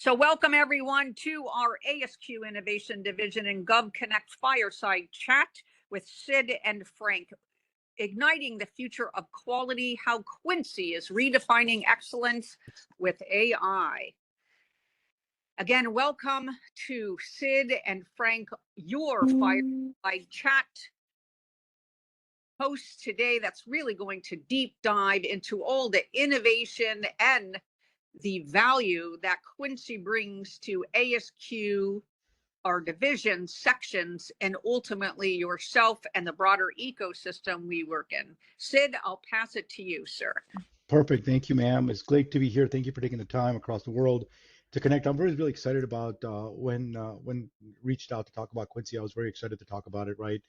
So welcome everyone to our ASQ Innovation Division and GovConnect Fireside Chat with Sid and Frank, igniting the future of quality, how Quincy is redefining excellence with AI. Again, welcome to Sid and Frank, your Fireside Chat host today that's really going to deep dive into all the innovation and the value that Quincy brings to ASQ, our divisions, sections, and ultimately yourself and the broader ecosystem we work in. Sid, I'll pass it to you, sir. Perfect. Thank you, ma'am. It's great to be here. Thank you for taking the time across the world to connect. I'm really excited about when reached out to talk about Quincy. I was very excited to talk about it, right?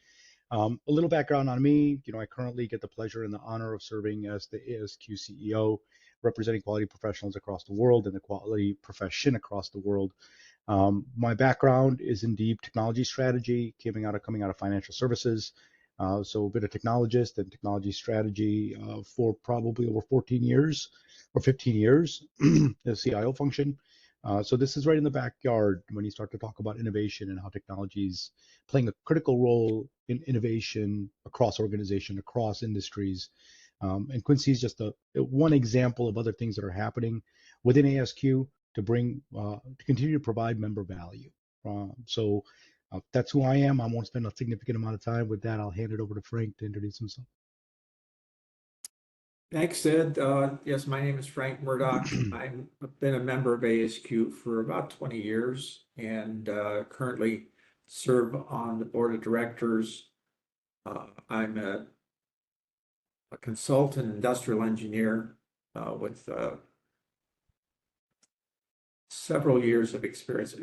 A little background on me. I currently get the pleasure and the honor of serving as the ASQ CEO, representing quality professionals across the world and the quality profession across the world. My background is in deep technology strategy, coming out of financial services. So a bit of technologist and technology strategy for probably over 14 years or 15 years, the CIO function. So this is right in the backyard when you start to talk about innovation and how technology is playing a critical role in innovation across organization, across industries. And Quincy is just one example of other things that are happening within ASQ to continue to provide member value. So that's who I am. I won't spend a significant amount of time with that. I'll hand it over to Frank to introduce himself. Thanks, Sid. Yes, my name is Frank Murdoch. I've been a member of ASQ for about 20 years and currently serve on the board of directors. I'm a consultant industrial engineer with several years of experience.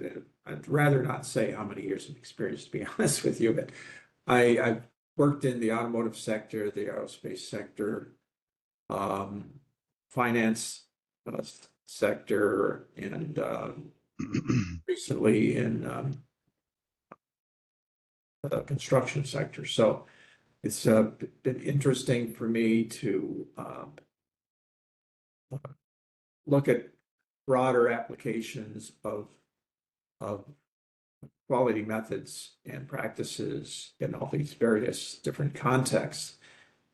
I'd rather not say how many years of experience, to be honest with you, but I've worked in the automotive sector, the aerospace sector, finance sector, and recently in the construction sector. So it's been interesting for me to look at broader applications of quality methods and practices in all these various different contexts.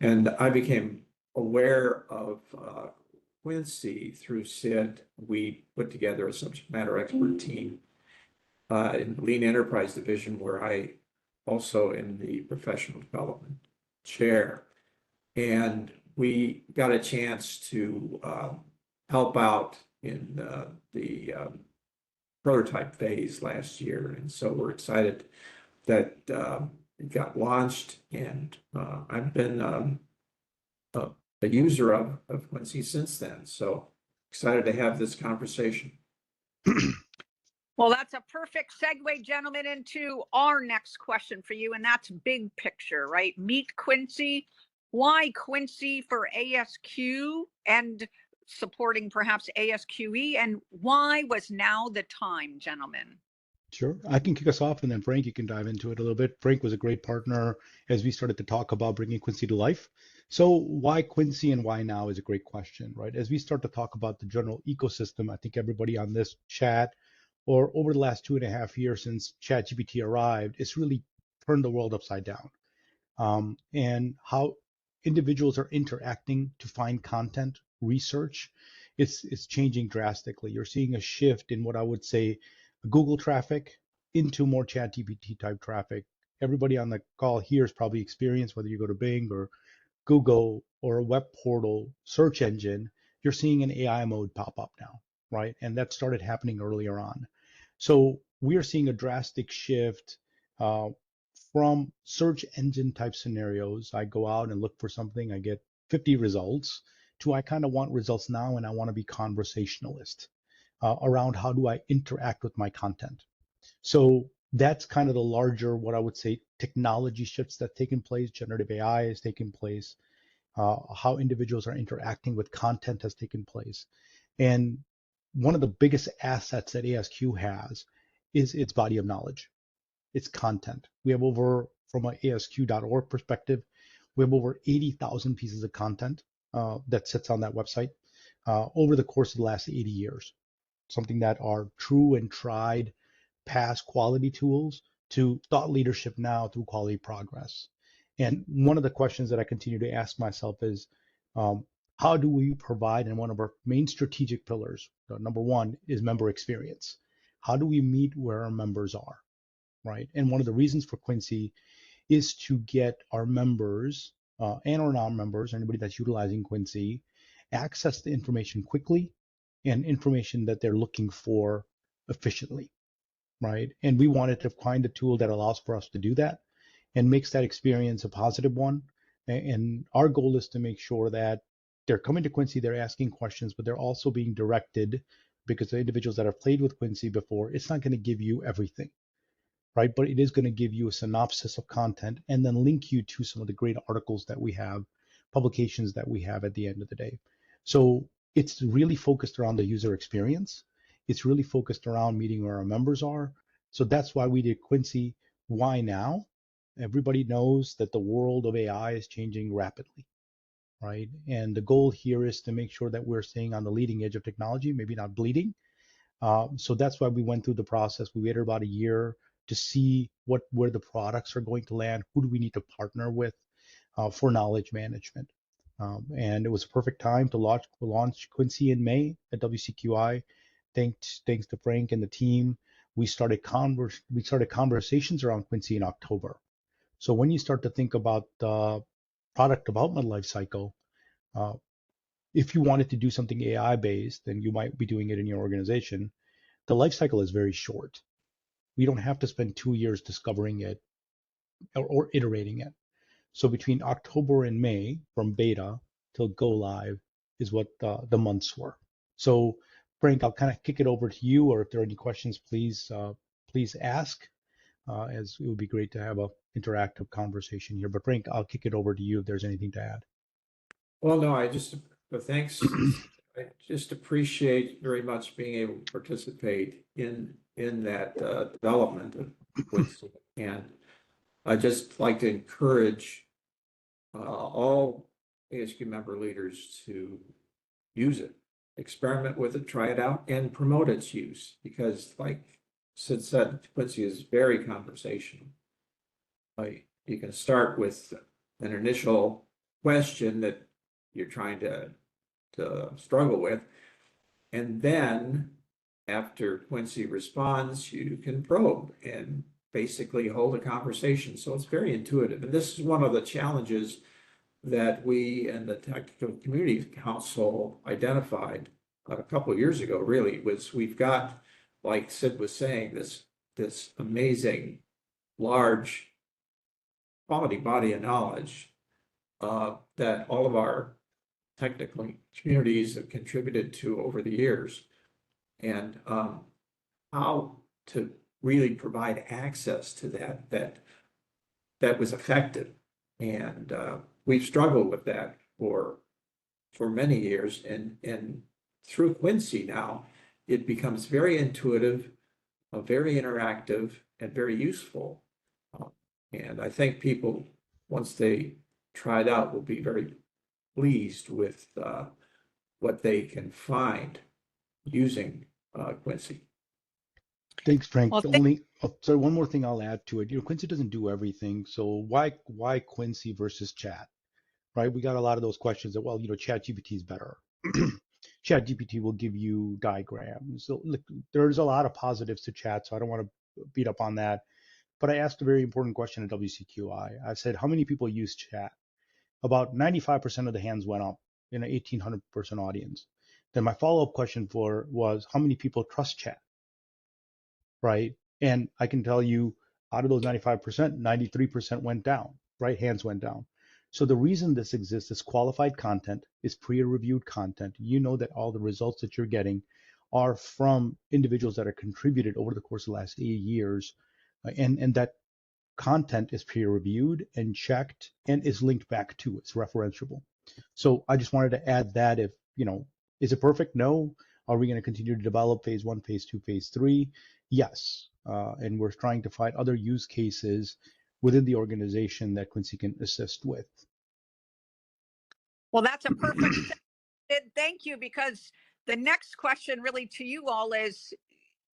And I became aware of Quincy through Sid. We put together a subject matter expert team in the Lean Enterprise Division, where I also am the professional development chair. And we got a chance to help out in the prototype phase last year. And so we're excited that it got launched, and I've been a user of Quincy since then. So excited to have this conversation. Well, that's a perfect segue, gentlemen, into our next question for you, and that's big picture, right? Meet Quincy. Why Quincy for ASQ and supporting perhaps ASQE, and why was now the time, gentlemen? Sure. I can kick us off, and then Frank, you can dive into it a little bit. Frank was a great partner as we started to talk about bringing Quincy to life. So why Quincy and why now is a great question, right? As we start to talk about the general ecosystem, I think everybody on this chat or over the last 2.5 years since ChatGPT arrived, it's really turned the world upside down. And how individuals are interacting to find content, research, it's changing drastically. You're seeing a shift in what I would say Google traffic into more ChatGPT type traffic. Everybody on the call here has probably experienced, whether you go to Bing or Google or a web portal search engine, you're seeing an AI mode pop up now, right? And that started happening earlier on. So we are seeing a drastic shift from search engine type scenarios. I go out and look for something, I get 50 results, to I kind of want results now and I want to be conversationalist around how do I interact with my content. So that's kind of the larger, what I would say, technology shifts that taken place. Generative AI has taken place. How individuals are interacting with content has taken place. And one of the biggest assets that ASQ has is its body of knowledge, its content. We have over, from an ASQ.org perspective, we have over 80,000 pieces of content that sits on that website over the course of the last 80 years. something that are true and tried past quality tools to thought leadership now through quality progress. And one of the questions that I continue to ask myself is, how do we provide, and one of our main strategic pillars, number one is member experience. How do we meet where our members are, right? And one of the reasons for Quincy is to get our members and our non-members, anybody that's utilizing Quincy, access the information quickly and information that they're looking for efficiently, right? And we wanted to find a tool that allows for us to do that and makes that experience a positive one. And our goal is to make sure that they're coming to Quincy, they're asking questions, but they're also being directed, because the individuals that have played with Quincy before, it's not going to give you everything, right? But it is going to give you a synopsis of content and then link you to some of the great articles that we have, publications that we have at the end of the day. So it's really focused around the user experience. It's really focused around meeting where our members are. So that's why we did Quincy. Why now? Everybody knows that the world of AI is changing rapidly, right? And the goal here is to make sure that we're staying on the leading edge of technology, maybe not bleeding. So that's why we went through the process. We waited about a year to see where the products are going to land. Who do we need to partner with for knowledge management? And it was a perfect time to launch Quincy in May at WCQI. Thanks to Frank and the team. We started conversations around Quincy in October. So when you start to think about the product development lifecycle, if you wanted to do something AI based, then you might be doing it in your organization. The life cycle is very short. We don't have to spend 2 years discovering it or iterating it. So between October and May, from beta till go live, is what the months were. So Frank, I'll kind of kick it over to you, or if there are any questions, please ask, as it would be great to have a interactive conversation here. But Frank, I'll kick it over to you if there's anything to add. Well, no, thanks. I just appreciate very much being able to participate in that development of Quincy. And I just like to encourage all ASQ member leaders to use it, experiment with it, try it out, and promote its use. Because, like Sid said, Quincy is very conversational. You can start with an initial question that you're trying to struggle with, and then after Quincy responds, you can probe and basically hold a conversation. So it's very intuitive, and this is one of the challenges that we and the Technical Community Council identified a couple of years ago. Really, was we've got, like Sid was saying, this amazing large quality body of knowledge that all of our technical communities have contributed to over the years, and how to really provide access to that was effective. And we've struggled with that for many years, and through Quincy now, it becomes very intuitive, very interactive, and very useful. And I think people, once they try it out, will be very pleased with what they can find using Quincy. Thanks, Frank. Well, Sorry, one more thing I'll add to it. Quincy doesn't do everything, so why Quincy versus chat, right? We got a lot of those questions that, well, ChatGPT is better. ChatGPT will give you diagrams. So look, there's a lot of positives to chat, so I don't want to beat up on that. But I asked a very important question at WCQI. I said, how many people use chat? About 95% of the hands went up in an 1,800-person audience. Then my follow-up question was, how many people trust chat, right? And I can tell you, out of those 95%, 93% went down, right? Hands went down. So the reason this exists is qualified content, is peer-reviewed content. You know that all the results that you're getting are from individuals that are contributed over the course of the last 8 years, and that content is peer-reviewed and checked and is linked back to, it's referenceable. So I just wanted to add that. If, is it perfect? No. Are we going to continue to develop phase 1, phase 2, phase 3? Yes. And we're trying to find other use cases within the organization that Quincy can assist with. Well, that's a perfect Thank you, because The next question really to you all is,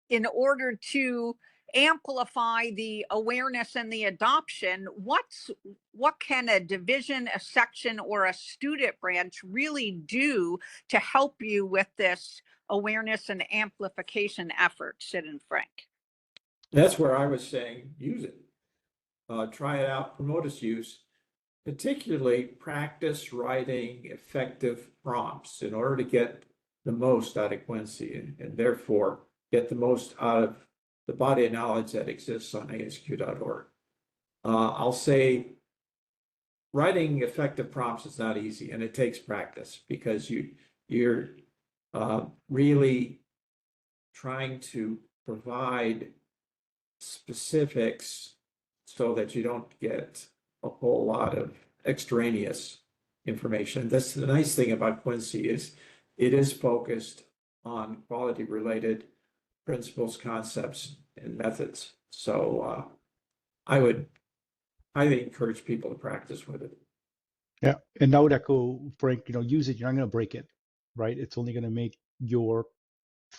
in order to amplify the awareness and the adoption, what can a division, a section, or a student branch really do to help you with this awareness and amplification effort, Sid and Frank? That's where I was saying, use it. Try it out, promote its use, particularly practice writing effective prompts in order to get the most out of Quincy and therefore get the most out of the body of knowledge that exists on ASQ.org. I'll say writing effective prompts is not easy and it takes practice because you're really trying to provide specifics so that you don't get a whole lot of extraneous information. That's the nice thing about Quincy is it is focused on quality related principles, concepts, and methods. So I would highly encourage people to practice with it. Yeah, and I would echo Frank. Use it. You're not going to break it, right? It's only going to make your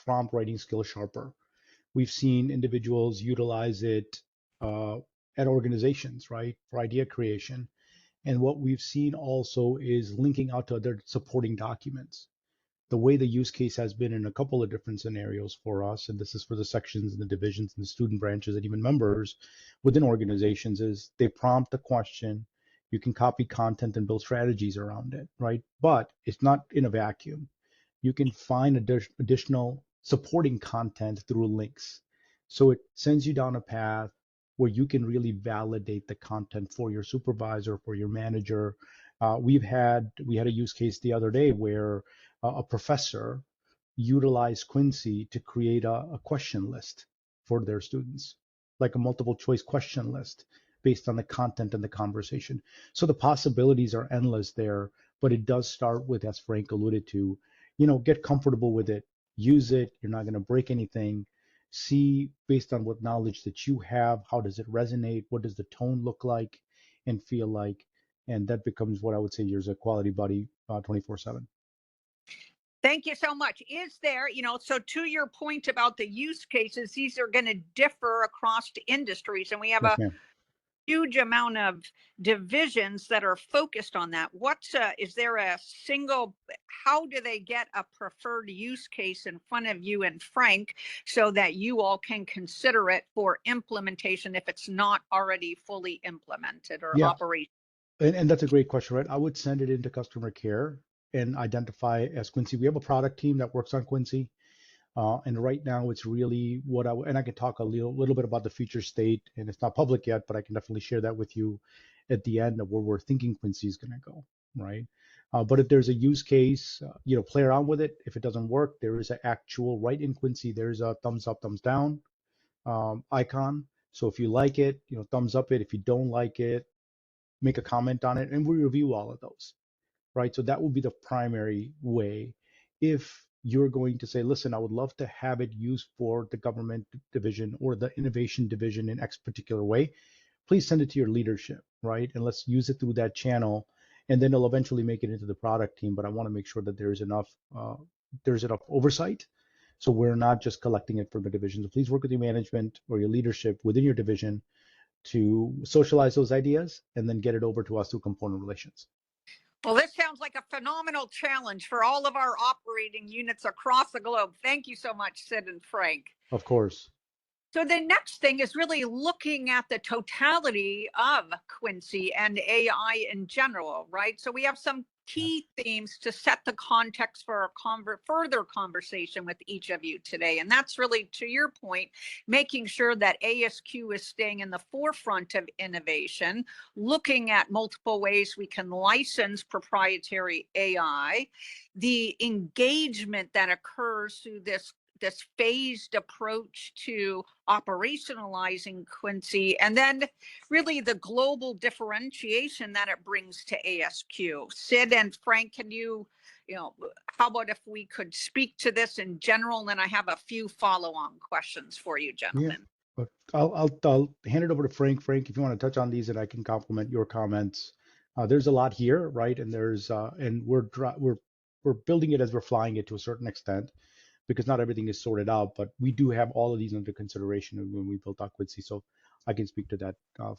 prompt writing skill sharper. We've seen individuals utilize it at organizations, right, for idea creation. And what we've seen also is linking out to other supporting documents. The way the use case has been in a couple of different scenarios for us, and this is for the sections and the divisions and the student branches and even members within organizations, is they prompt a question, you can copy content and build strategies around it, right? But it's not in a vacuum. You can find additional supporting content through links. So it sends you down a path where you can really validate the content for your supervisor, for your manager. We had a use case the other day where a professor utilized Quincy to create a question list for their students, like a multiple choice question list based on the content and the conversation. So the possibilities are endless there, but it does start with, as Frank alluded to, get comfortable with it, use it. You're not going to break anything. See, based on what knowledge that you have, how does it resonate? What does the tone look like and feel like? And that becomes what I would say is a quality buddy 24/7. Thank you so much. Is there, so to your point about the use cases, these are going to differ across industries, and we have Yes, a ma'am. huge amount of divisions that are focused on that. Is there a single, how do they get a preferred use case in front of you and Frank so that you all can consider it for implementation if it's not already fully implemented or Yeah, operational? and that's a great question, right? I would send it into customer care and identify as Quincy. We have a product team that works on Quincy. And right now it's really and I can talk a little bit about the future state, and it's not public yet, but I can definitely share that with you at the end of where we're thinking Quincy is going to go, right? But if there's a use case, play around with it. If it doesn't work, there is an actual right in Quincy. There's a thumbs up, thumbs down icon. So if you like it, thumbs up it. If you don't like it, make a comment on it, and we review all of those, right? So that will be the primary way. If you're going to say, listen, I would love to have it used for the government division or the innovation division in X particular way, please send it to your leadership, right? And let's use it through that channel. And then it'll eventually make it into the product team. But I want to make sure that there's enough oversight. So we're not just collecting it from the division. So please work with your management or your leadership within your division to socialize those ideas and then get it over to us through component relations. Well, this sounds like a phenomenal challenge for all of our operating units across the globe. Thank you so much, Sid and Frank. Of course. So the next thing is really looking at the totality of Quincy and AI in general, right? So we have some key themes to set the context for a further conversation with each of you today. And that's really, to your point, making sure that ASQ is staying in the forefront of innovation, looking at multiple ways we can license proprietary AI, the engagement that occurs through this phased approach to operationalizing Quincy, and then really the global differentiation that it brings to ASQ. Sid and Frank, can how about if we could speak to this in general, and then I have a few follow-on questions for you, gentlemen. Yeah, but I'll hand it over to Frank. Frank, if you want to touch on these, and I can complement your comments. There's a lot here, right? And there's and we're we're building it as we're flying it to a certain extent, because not everything is sorted out, but we do have all of these under consideration when we built out Quincy. So I can speak to that,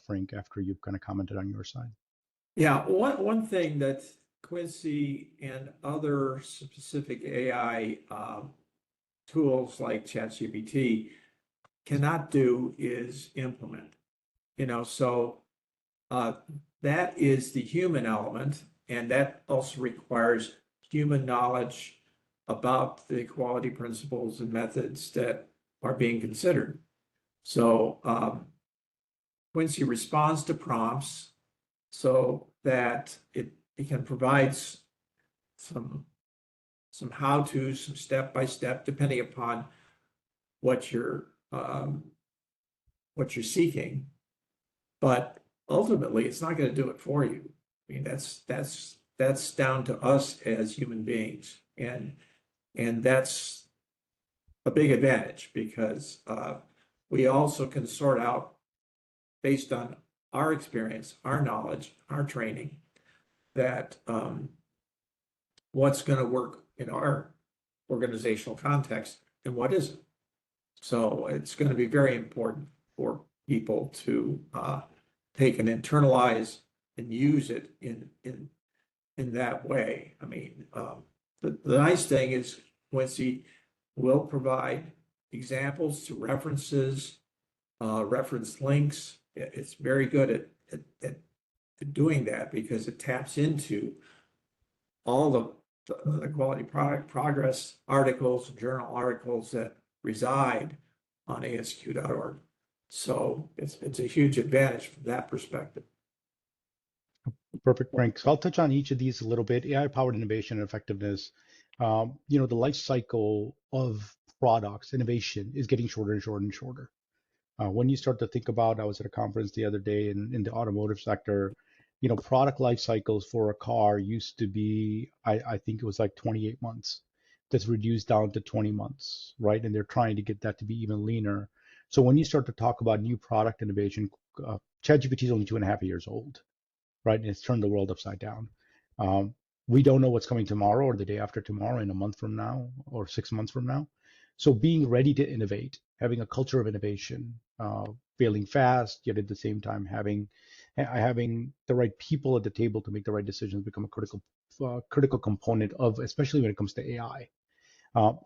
Frank, after you've kind of commented on your side. Yeah, one thing that Quincy and other specific AI tools like ChatGPT cannot do is implement. So that is the human element, and that also requires human knowledge about the quality principles and methods that are being considered. So Quincy responds to prompts so that it can provide some how-tos, some step-by-step, depending upon what you're seeking. But ultimately, it's not going to do it for you. I mean, that's down to us as human beings, and that's a big advantage because we also can sort out based on our experience, our knowledge, our training, that what's going to work in our organizational context and what isn't. So it's going to be very important for people to take and internalize and use it in that way. I mean, the nice thing is Quincy will provide examples to references, reference links. It's very good at doing that because it taps into all the quality product progress articles, journal articles that reside on ASQ.org. So it's a huge advantage from that perspective. Perfect, Frank. So I'll touch on each of these a little bit. AI-powered innovation and effectiveness. The life cycle of products, innovation is getting shorter and shorter and shorter. When you start to think about, I was at a conference the other day in the automotive sector, product life cycles for a car used to be, I think it was like 28 months. That's reduced down to 20 months, right? And they're trying to get that to be even leaner. So when you start to talk about new product innovation, ChatGPT is only 2.5 years old, right? And it's turned the world upside down. We don't know what's coming tomorrow or the day after tomorrow, in a month from now or 6 months from now. So being ready to innovate, having a culture of innovation, failing fast, yet at the same time having the right people at the table to make the right decisions become a critical component of, especially when it comes to AI.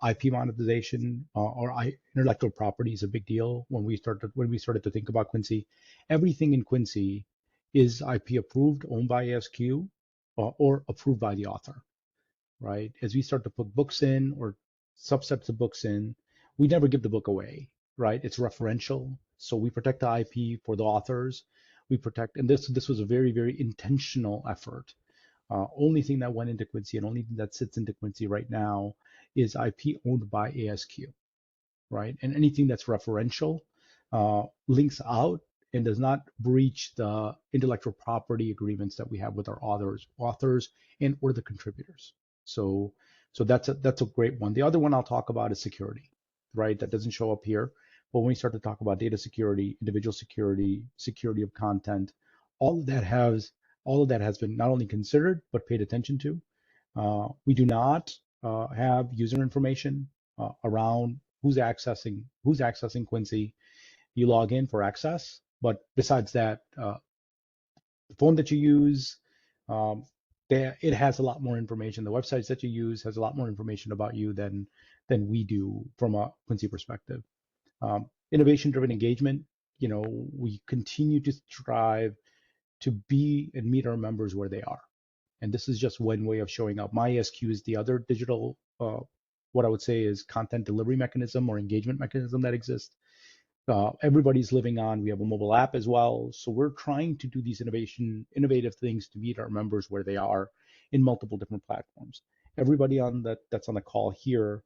IP monetization or intellectual property is a big deal. When we started to think about Quincy, everything in Quincy is IP approved, owned by ASQ, or approved by the author, right? As we start to put books in or subsets of books in, we never give the book away, right? It's referential, so we protect the IP for the authors. We protect, and this was a very, very intentional effort. Only thing that went into Quincy and only thing that sits into Quincy right now is IP owned by ASQ, right? And anything that's referential links out and does not breach the intellectual property agreements that we have with our authors and or the contributors. So that's a great one. The other one I'll talk about is security, right? That doesn't show up here, but when we start to talk about data security, individual security, security of content, all of that has been not only considered but paid attention to. We do not have user information around who's accessing Quincy. You log in for access, but besides that, the phone that you use, it has a lot more information. The websites that you use has a lot more information about you than we do from a Quincy perspective. Innovation-driven engagement. We continue to strive to be and meet our members where they are. And this is just one way of showing up. MySQ is the other digital, what I would say is content delivery mechanism or engagement mechanism that exists. Everybody's living on, we have a mobile app as well. So we're trying to do these innovative things to meet our members where they are in multiple different platforms. Everybody that's on the call here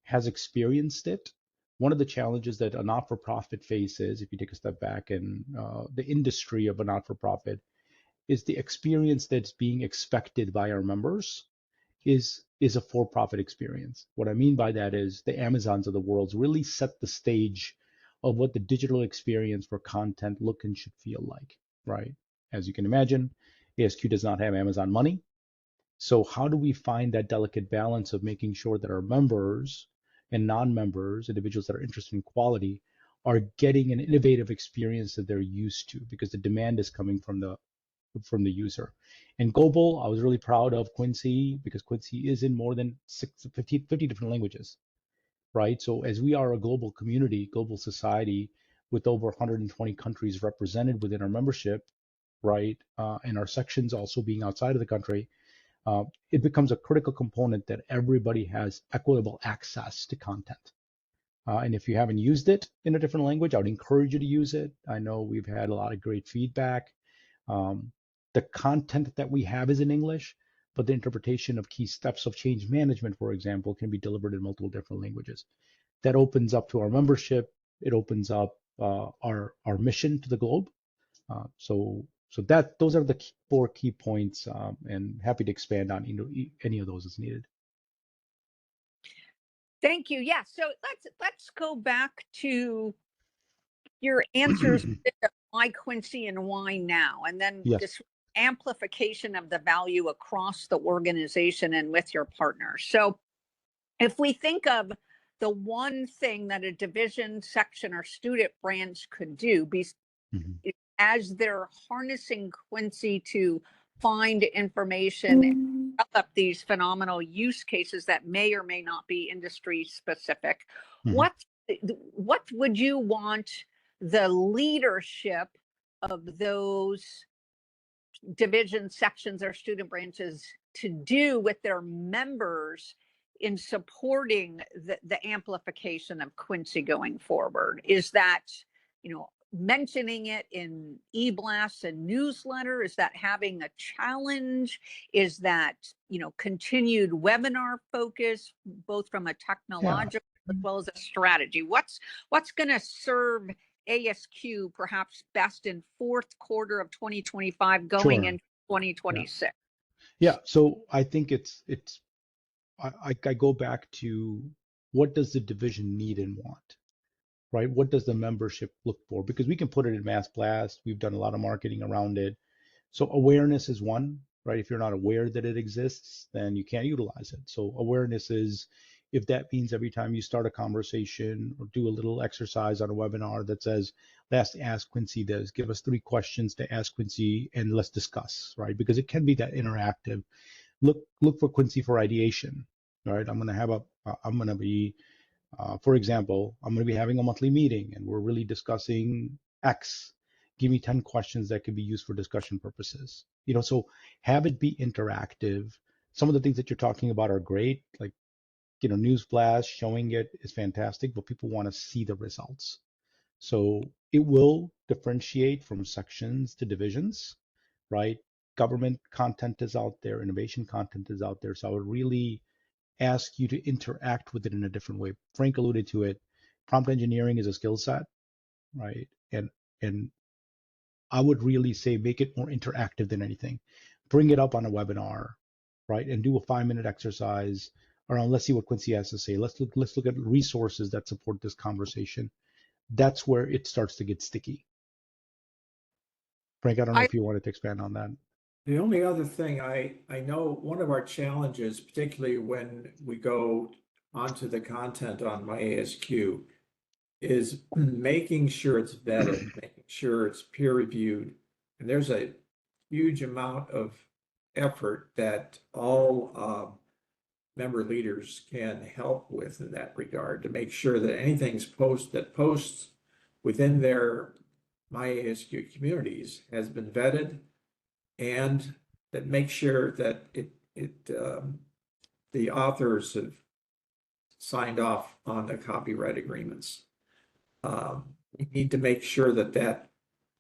has experienced it. One of the challenges that a not-for-profit faces, if you take a step back in the industry of a not-for-profit, is the experience that's being expected by our members is a for-profit experience. What I mean by that is the Amazons of the world really set the stage of what the digital experience for content look and should feel like, right? As you can imagine, ASQ does not have Amazon money. So how do we find that delicate balance of making sure that our members and non-members, individuals that are interested in quality, are getting an innovative experience that they're used to, because the demand is coming from the user. And global, I was really proud of Quincy, because Quincy is in more than 50 different languages, right? So as we are a global community, global society with over 120 countries represented within our membership, right, and our sections also being outside of the country, it becomes a critical component that everybody has equitable access to content. And if you haven't used it in a different language, I would encourage you to use it. I know we've had a lot of great feedback. Um, the content that we have is in English, but the interpretation of key steps of change management, for example, can be delivered in multiple different languages. That opens up to our membership. It opens up our mission to the globe. So that those are the four key points, and happy to expand on any of those as needed. Thank you. Yeah. So let's go back to your answers to why Quincy and why now, and then Yes. this amplification of the value across the organization and with your partners. So if we think of the one thing that a division, section, or student branch could do as they're harnessing Quincy to find information and develop these phenomenal use cases that may or may not be industry specific, what would you want the leadership of those divisions, sections, or student branches to do with their members in supporting the amplification of Quincy going forward? Is that, mentioning it in e-blasts and newsletter? Is that having a challenge? Is that, continued webinar focus, both from a technological as well as a strategy? What's going to serve ASQ perhaps best in fourth quarter of 2025 going into 2026? Yeah. So I think I go back to, what does the division need and want, right? What does the membership look for? Because we can put it in mass blast. We've done a lot of marketing around it. So awareness is one, right? If you're not aware that it exists, then you can't utilize it. So awareness is, if that means every time you start a conversation or do a little exercise on a webinar that says, let's ask Quincy this, give us 3 questions to ask Quincy and let's discuss, right? Because it can be that interactive. Look for Quincy for ideation, right? I'm going to be, for example, I'm going to be having a monthly meeting and we're really discussing X. Give me 10 questions that could be used for discussion purposes. So have it be interactive. Some of the things that you're talking about are great, like, news blast, showing it is fantastic, but people want to see the results. So it will differentiate from sections to divisions, right? Government content is out there, innovation content is out there. So I would really ask you to interact with it in a different way. Frank alluded to it. Prompt engineering is a skill set, right? And I would really say make it more interactive than anything. Bring it up on a webinar, right? And do a 5-minute exercise around, let's see what Quincy has to say. Let's look at resources that support this conversation. That's where it starts to get sticky. Frank, I don't know if you wanted to expand on that. The only other thing I know, one of our challenges, particularly when we go onto the content on my ASQ, is making sure it's vetted, making sure it's peer reviewed. And there's a huge amount of effort that all member leaders can help with in that regard, to make sure that anything's posts within their my ASQ communities has been vetted, and that makes sure that the authors have signed off on the copyright agreements. We need to make sure that that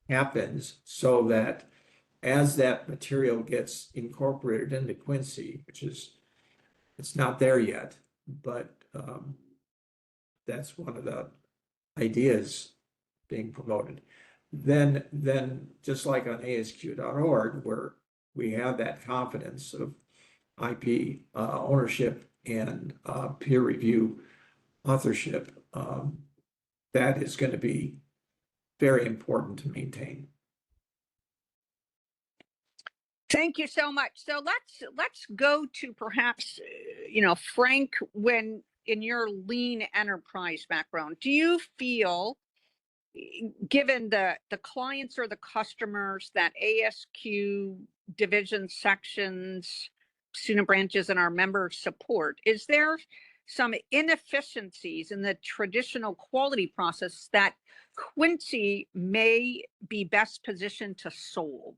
happens, so that as that material gets incorporated into Quincy, it's not there yet, but that's one of the ideas being promoted. Then just like on ASQ.org, where we have that confidence of IP ownership and peer review authorship, that is going to be very important to maintain. Thank you so much. So let's go to perhaps, Frank, when in your lean enterprise background, do you feel, given the clients or the customers that ASQ division sections, student branches, and our members support, is there some inefficiencies in the traditional quality process that Quincy may be best positioned to solve?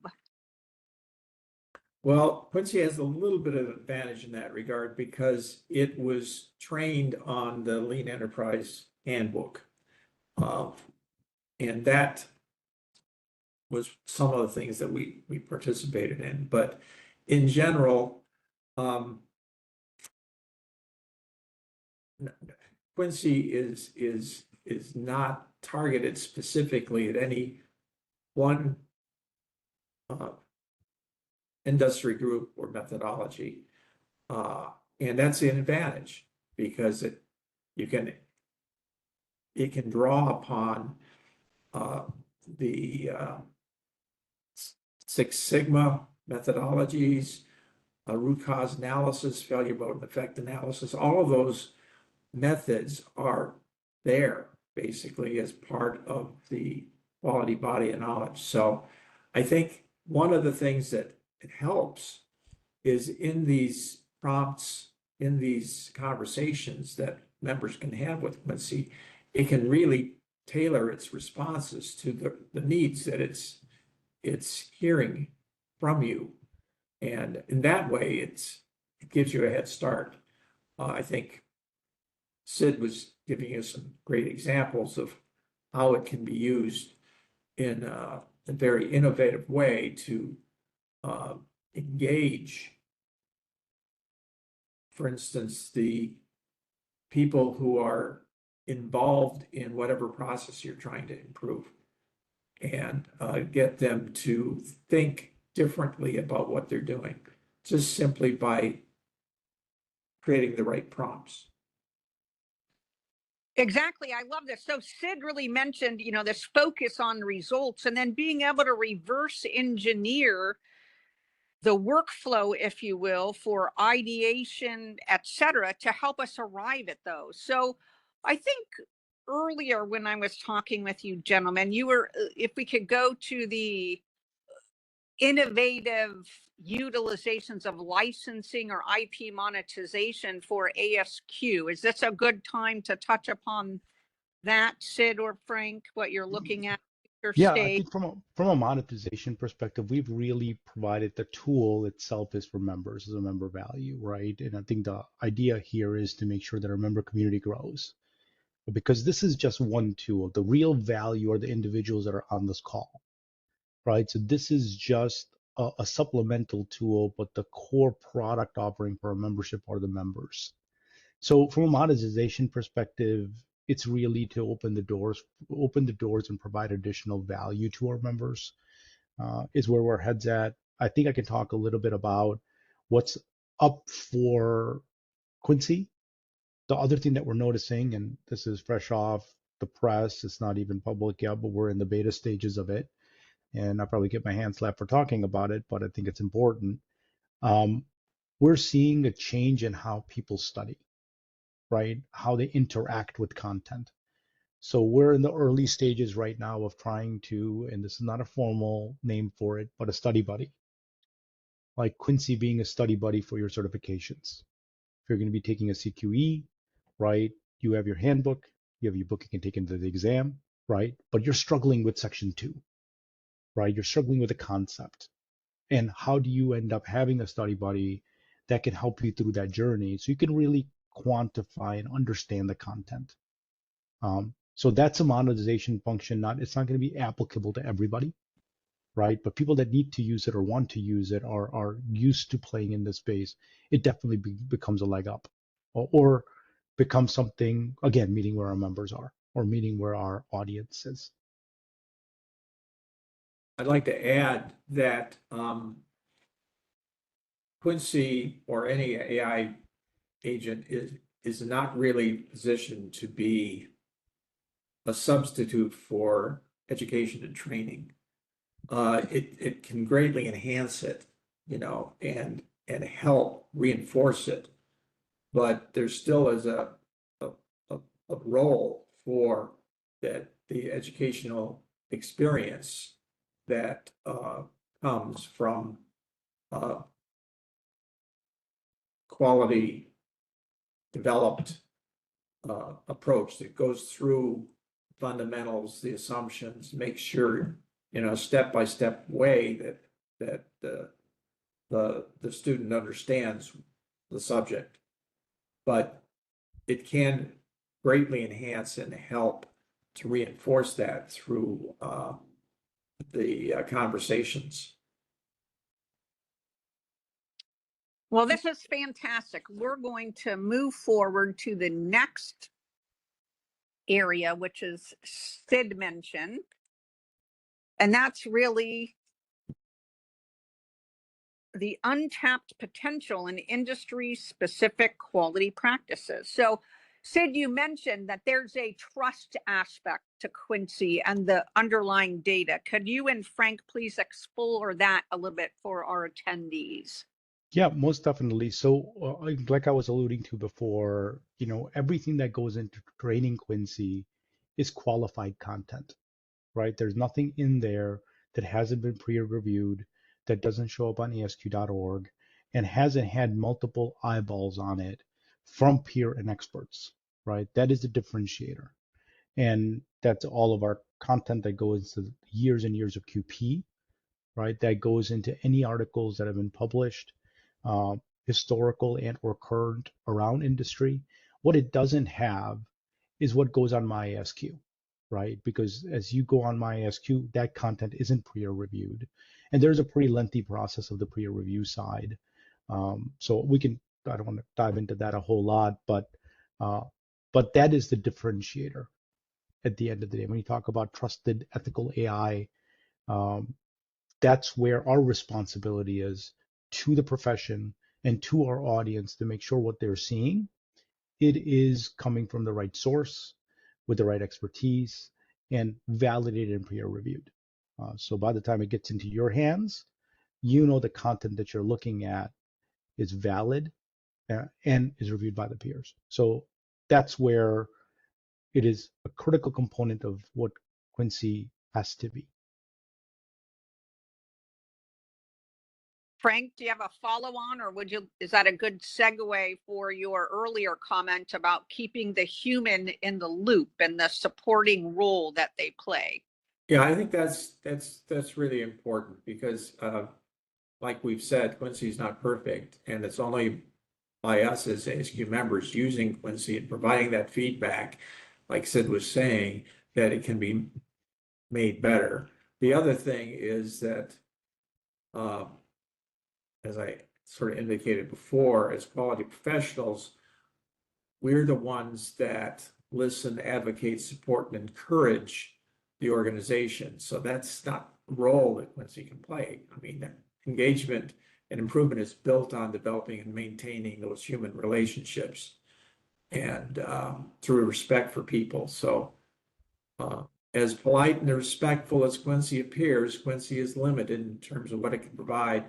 Well, Quincy has a little bit of advantage in that regard because it was trained on the Lean Enterprise Handbook. And that was some of the things that we participated in. But in general, Quincy is not targeted specifically at any one industry group or methodology. And that's an advantage because it can draw upon the Six Sigma methodologies, root cause analysis, failure mode and effect analysis. All of those methods are there basically as part of the quality body of knowledge. So I think one of the things that it helps is in these prompts, in these conversations that members can have with Quincy, it can really tailor its responses to the needs that it's hearing from you. And in that way, it gives you a head start. I think Sid was giving you some great examples of how it can be used in a very innovative way to engage, for instance, the people who are involved in whatever process you're trying to improve and get them to think differently about what they're doing, just simply by creating the right prompts. Exactly. I love this. So Sid really mentioned, this focus on results and then being able to reverse engineer the workflow, if you will, for ideation, et cetera, to help us arrive at those. So I think earlier when I was talking with you gentlemen, you were, if we could go to the innovative utilizations of licensing or IP monetization for ASQ. Is this a good time to touch upon that, Sid or Frank, what you're looking at? Yeah, I think from a monetization perspective, we've really provided the tool itself is for members as a member value, right? And I think the idea here is to make sure that our member community grows, because this is just one tool. The real value are the individuals that are on this call, right? So this is just a supplemental tool, but the core product offering for our membership are the members. So from a monetization perspective, it's really to open the doors and provide additional value to our members, is where our head's at. I think I can talk a little bit about what's up for Quincy. The other thing that we're noticing, and this is fresh off the press, it's not even public yet, but we're in the beta stages of it. And I'll probably get my hand slapped for talking about it, but I think it's important. We're seeing a change in how people study, right? How they interact with content. So we're in the early stages right now of trying to, and this is not a formal name for it, but a study buddy. Like Quincy being a study buddy for your certifications. If you're going to be taking a CQE, right? You have your handbook, you have your book you can take into the exam, right? But you're struggling with section 2, right? You're struggling with a concept. And how do you end up having a study buddy that can help you through that journey so you can really quantify and understand the content? So that's a monetization function. It's not going to be applicable to everybody, right? But people that need to use it or want to use it are used to playing in this space. It definitely becomes a leg up, or becomes something, again, meeting where our members are or meeting where our audience is. I'd like to add that Quincy or any AI agent is not really positioned to be a substitute for education and training. It can greatly enhance it, and help reinforce it. But there still is a role for that the educational experience that comes from quality developed approach that goes through fundamentals, the assumptions, make sure in a step-by-step way that the student understands the subject. But it can greatly enhance and help to reinforce that through the conversations. Well, this is fantastic. We're going to move forward to the next area, which is Sid mentioned. And that's really the untapped potential in industry-specific quality practices. So, Sid, you mentioned that there's a trust aspect to Quincy and the underlying data. Could you and Frank please explore that a little bit for our attendees? Yeah, most definitely. So, like I was alluding to before, everything that goes into training Quincy is qualified content, right? There's nothing in there that hasn't been peer-reviewed, that doesn't show up on ASQ.org, and hasn't had multiple eyeballs on it from peer and experts, right? That is the differentiator. And that's all of our content that goes into years and years of QP, right? That goes into any articles that have been published, uh, historical and or current around industry. What it doesn't have is what goes on my ASQ, right? Because as you go on my ASQ, that content isn't peer reviewed. And there's a pretty lengthy process of the peer review side. So I don't want to dive into that a whole lot, uh, but that is the differentiator at the end of the day. When you talk about trusted ethical AI, um, that's where our responsibility is to the profession and to our audience to make sure what they're seeing, it is coming from the right source with the right expertise and validated and peer reviewed. So by the time it gets into your hands, the content that you're looking at is valid and is reviewed by the peers. So that's where it is a critical component of what Quincy has to be. Frank, do you have a follow-on, or is that a good segue for your earlier comment about keeping the human in the loop and the supporting role that they play? Yeah, I think that's really important because like we've said, Quincy is not perfect, and it's only by us as ASQ members using Quincy and providing that feedback, like Sid was saying, that it can be made better. The other thing is that, as I sort of indicated before, as quality professionals, we're the ones that listen, advocate, support, and encourage the organization. So that's not a role that Quincy can play. I mean, engagement and improvement is built on developing and maintaining those human relationships and through respect for people. So as polite and respectful as Quincy appears, Quincy is limited in terms of what it can provide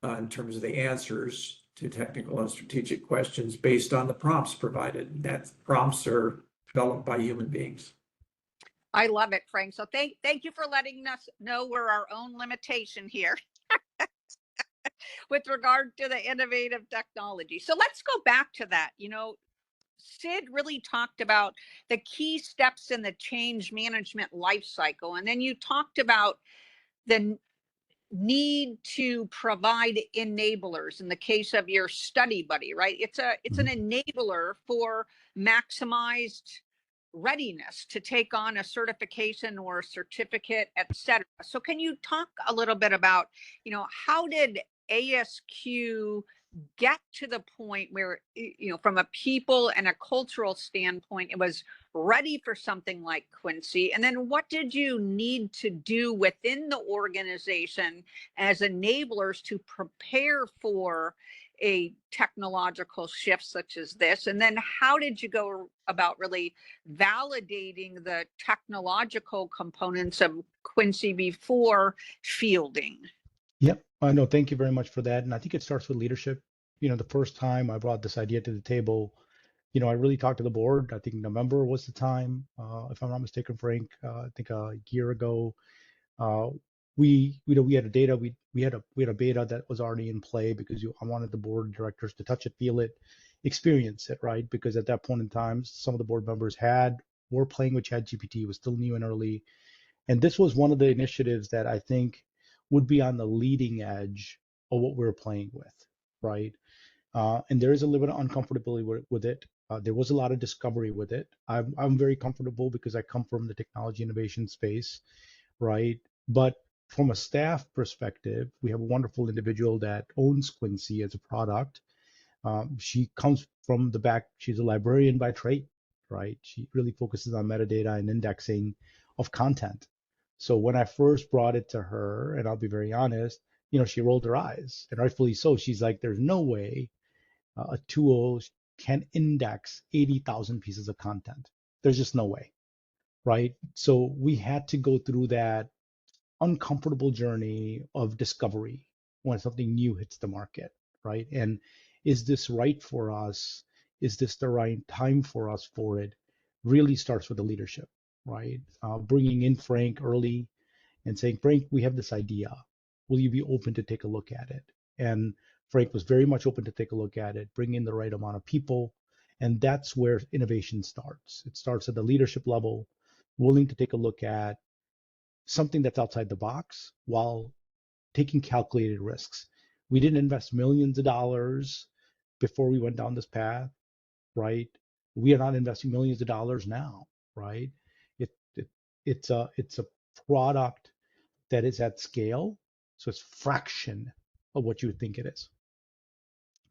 in terms of the answers to technical and strategic questions based on the prompts provided. That prompts are developed by human beings. I love it, Frank. So thank you for letting us know we're our own limitation here with regard to the innovative technology. So let's go back to that. Sid really talked about the key steps in the change management life cycle. And then you talked about the need to provide enablers in the case of your study buddy, right? It's an enabler for maximized readiness to take on a certification or a certificate, etc. So can you talk a little bit about, how did ASQ get to the point where, from a people and a cultural standpoint, it was ready for something like Quincy? And then what did you need to do within the organization as enablers to prepare for a technological shift such as this? And then how did you go about really validating the technological components of Quincy before fielding? Yep. No, thank you very much for that. And I think it starts with leadership. The first time I brought this idea to the table, I really talked to the board. I think November was the time, if I'm not mistaken, Frank. I think a year ago, uh, we had a data, we had a beta that was already in play because I wanted the board of directors to touch it, feel it, experience it, right? Because at that point in time, some of the board members were playing with ChatGPT, was still new and early, and this was one of the initiatives that I think would be on the leading edge of what we were playing with, right? And there is a little bit of uncomfortability with it. There was a lot of discovery with it. I'm very comfortable because I come from the technology innovation space, right? But from a staff perspective, we have a wonderful individual that owns Quincy as a product. She comes from the back, she's a librarian by trade, right? She really focuses on metadata and indexing of content. So when I first brought it to her, and I'll be very honest, she rolled her eyes, and rightfully so. She's like, there's no way a tool can index 80,000 pieces of content. There's just no way, right? So we had to go through that uncomfortable journey of discovery when something new hits the market, right? And is this right for us? Is this the right time for us for it? Really starts with the leadership, right? Bringing in Frank early and saying, Frank, we have this idea. Will you be open to take a look at it? And Frank was very much open to take a look at it, bring in the right amount of people. And that's where innovation starts. It starts at the leadership level, willing to take a look at something that's outside the box while taking calculated risks. We didn't invest millions of dollars before we went down this path, right? We are not investing millions of dollars now, right? It, it it's a product that is at scale, so it's fraction of what you would think it is,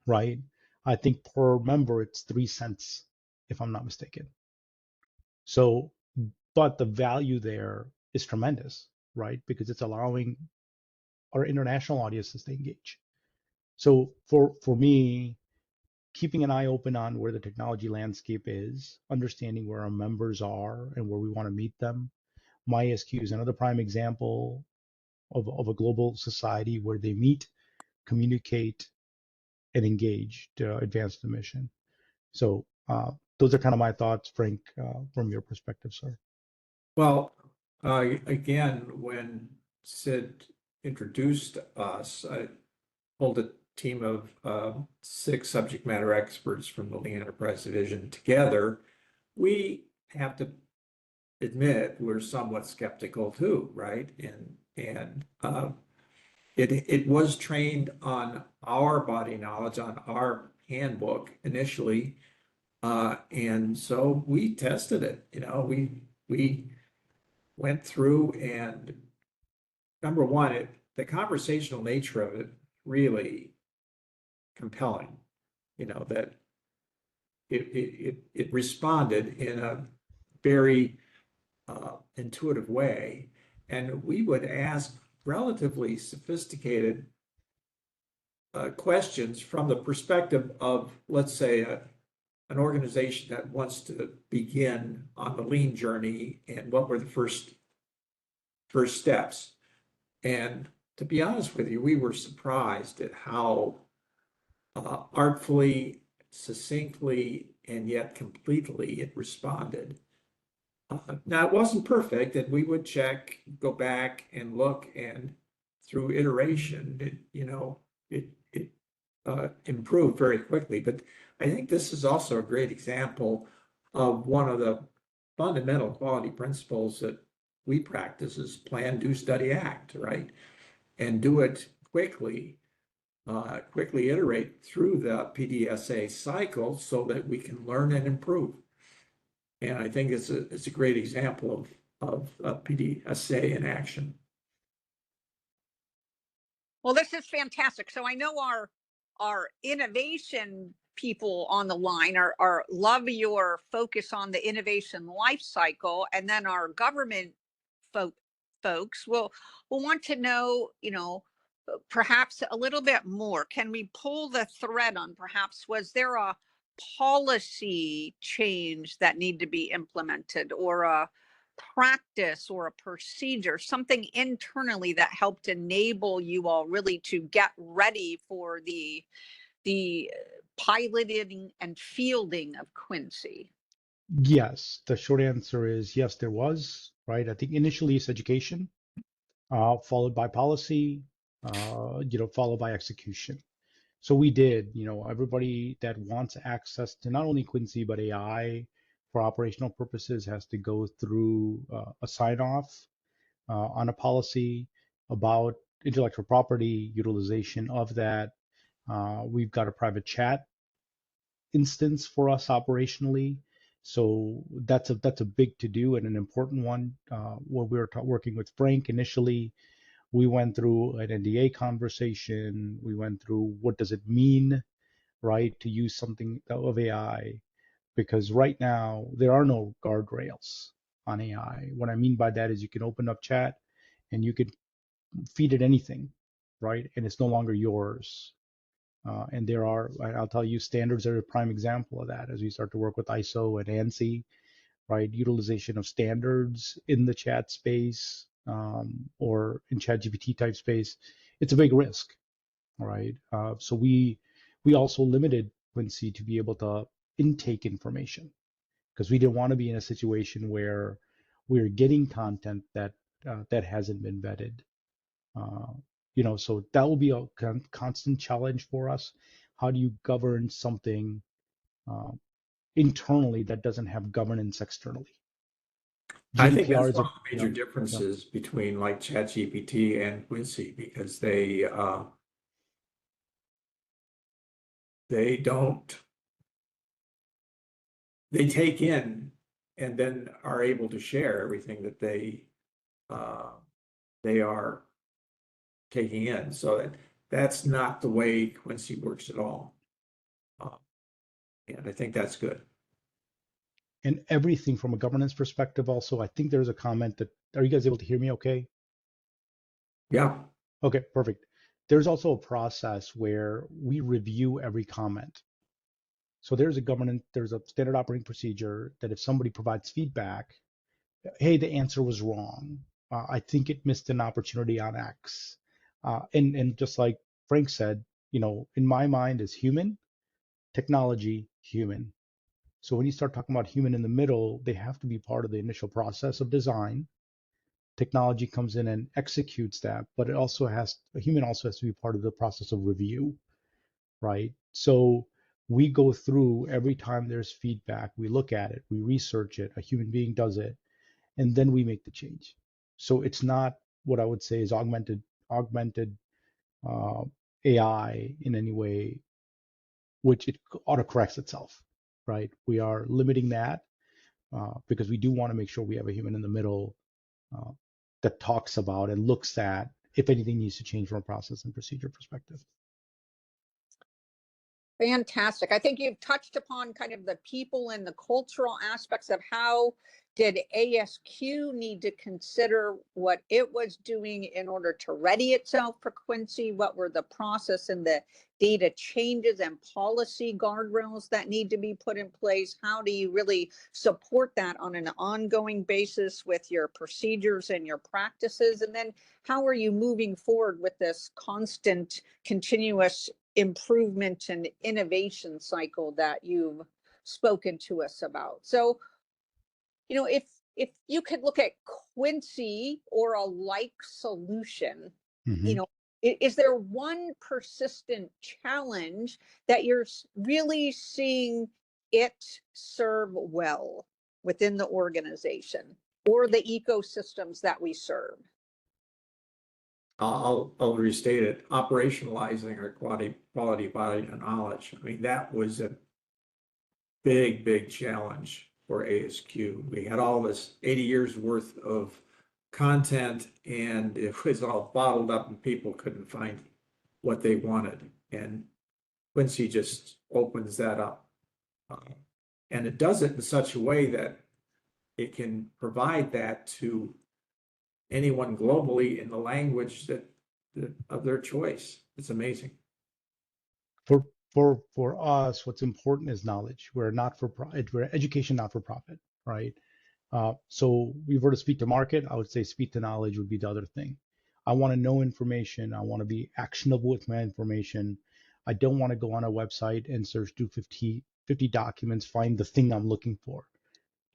right? I think per member it's 3 cents, if I'm not mistaken. So, but the value there is tremendous, right? Because it's allowing our international audiences to engage. So for me, keeping an eye open on where the technology landscape is, understanding where our members are and where we want to meet them. My ASQ is another prime example of a global society where they meet, communicate, and engage to advance the mission. So those are kind of my thoughts, Frank, from your perspective, sir. Well, again, when Sid introduced us, I pulled a team of 6 subject matter experts from the Lean Enterprise Division together. We have to admit we're somewhat skeptical too, right? And it was trained on our body knowledge, on our handbook initially, and so we tested it. We went through, and number one, the conversational nature of it really compelling. That it responded in a very intuitive way, and we would ask relatively sophisticated questions from the perspective of, let's say, an organization that wants to begin on the lean journey, and what were the first steps. And to be honest with you, we were surprised at how artfully, succinctly, and yet completely it responded. Now, it wasn't perfect, and we would check, go back and look, and through iteration, it improved very quickly. But I think this is also a great example of one of the fundamental quality principles that we practice is plan, do, study, act, right? And do it quickly, quickly iterate through the PDSA cycle so that we can learn and improve. And I think it's a great example of PDSA in action. Well, this is fantastic. So I know our innovation people on the line are love your focus on the innovation life cycle, and then our government folks will want to know, perhaps a little bit more. Can we pull the thread on perhaps was there a policy change that need to be implemented, or practice or a procedure, something internally that helped enable you all really to get ready for the piloting and fielding of Quincy? Yes, the short answer is yes, there was, right? I think initially it's education, followed by policy, followed by execution. So we did, everybody that wants access to not only Quincy, but AI for operational purposes has to go through a sign off on a policy about intellectual property, utilization of that. We've got a private chat instance for us operationally. So that's a big to do and an important one. When we were working with Frank initially, we went through an NDA conversation. We went through what does it mean, right, to use something of AI, because right now there are no guardrails on AI. What I mean by that is you can open up chat and you can feed it anything, right, and it's no longer yours. And there are, I'll tell you, standards are a prime example of that as we start to work with ISO and ANSI, right? Utilization of standards in the chat space or in ChatGPT type space, it's a big risk, right? So we also limited Quincy to be able to intake information because we didn't want to be in a situation where we're getting content that hasn't been vetted. So that will be a constant challenge for us. How do you govern something uh, internally that doesn't have governance externally? I think GDPR that's is one a of the major differences between like ChatGPT and Quincy because they don't they take in and then are able to share everything that they are taking in. So that's not the way Quincy works at all. And I think that's good. and everything from a governance perspective. Also, I think there's a comment that, are you guys able to hear me okay? Yeah. Okay, perfect. There's also a process where we review every comment. So there's a standard operating procedure that if somebody provides feedback, hey, the answer was wrong. I think it missed an opportunity on X. And just like Frank said, in my mind is human, technology, human. So when you start talking about human in the middle, they have to be part of the initial process of design. Technology comes in and executes that, but a human also has to be part of the process of review, right? So we go through every time there's feedback, we look at it, we research it, a human being does it, and then we make the change. So it's not what I would say is augmented uh, AI in any way, which it autocorrects itself, right? We are limiting that because we do want to make sure we have a human in the middle uh, that talks about and looks at if anything needs to change from a process and procedure perspective. Fantastic. I think you've touched upon kind of the people and the cultural aspects of how did ASQ need to consider what it was doing in order to ready itself for Quincy? What were the process and the data changes and policy guardrails that need to be put in place? How do you really support that on an ongoing basis with your procedures and your practices? And then how are you moving forward with this constant, continuous improvement and innovation cycle that you've spoken to us about? So, if you could look at Quincy or a like solution, Mm-hmm. Is there one persistent challenge that you're really seeing it serve well within the organization or the ecosystems that we serve? I'll restate it. Operationalizing our quality body of knowledge. I mean, that was a big challenge for ASQ. We had all this 80 years worth of content and it was all bottled up and people couldn't find what they wanted. And Quincy just opens that up. And it does it in such a way that it can provide that to anyone globally in the language that of their choice. It's amazing. For us, what's important is knowledge. We're not for profit. We're education not for profit, right? So we were to speed to market, I would say speed to knowledge would be the other thing. I want to know information. I want to be actionable with my information. I don't want to go on a website and search through 50 documents, find the thing I'm looking for,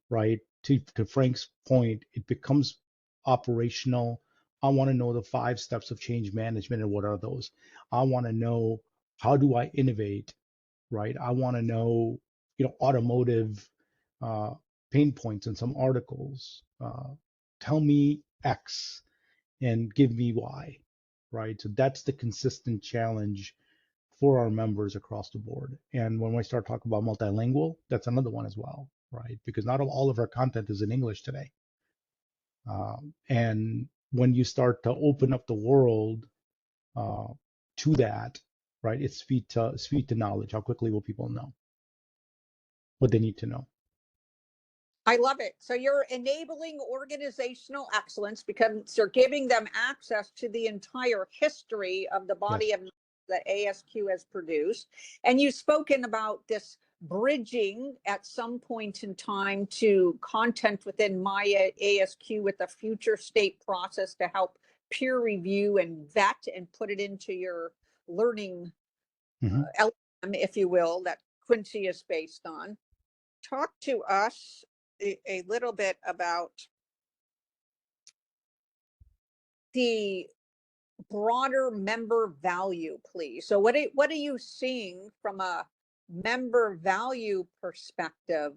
right? To Frank's point, it becomes operational. I want to know the 5 steps of change management and what are those. I want to know, how do I innovate, right? I want to know, automotive uh, pain points in some articles. Tell me X and give me Y, right? So that's the consistent challenge for our members across the board. And when we start talking about multilingual, that's another one as well, right? Because not all of our content is in English today. And when you start to open up the world uh, to that, right, it's speed to knowledge. How quickly will people know what they need to know? I love it. So you're enabling organizational excellence because you're giving them access to the entire history of the body Yes. of that ASQ has produced. And you've spoken about this bridging at some point in time to content within my ASQ with the future state process to help peer review and vet and put it into your learning Mm-hmm. LM, if you will, that Quincy is based on. Talk to us a little bit about the broader member value, please. So what are you seeing from a member value perspective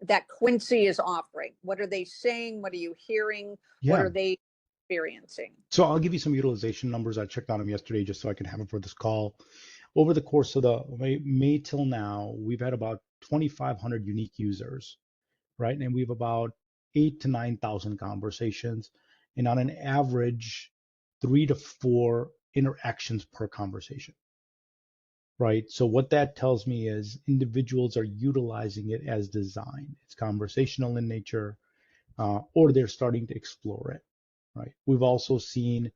that Quincy is offering? What are they saying? What are you hearing? What Yeah. are they experiencing? So I'll give you some utilization numbers. I checked on them yesterday just so I can have them for this call. Over the course of the May till now, we've had about 2,500 unique users, right? And we have about 8 to 9,000 conversations, and on an average, 3 to 4 interactions per conversation, right? So what that tells me is individuals are utilizing it as designed. It's conversational in nature, or they're starting to explore it, right? We've also seen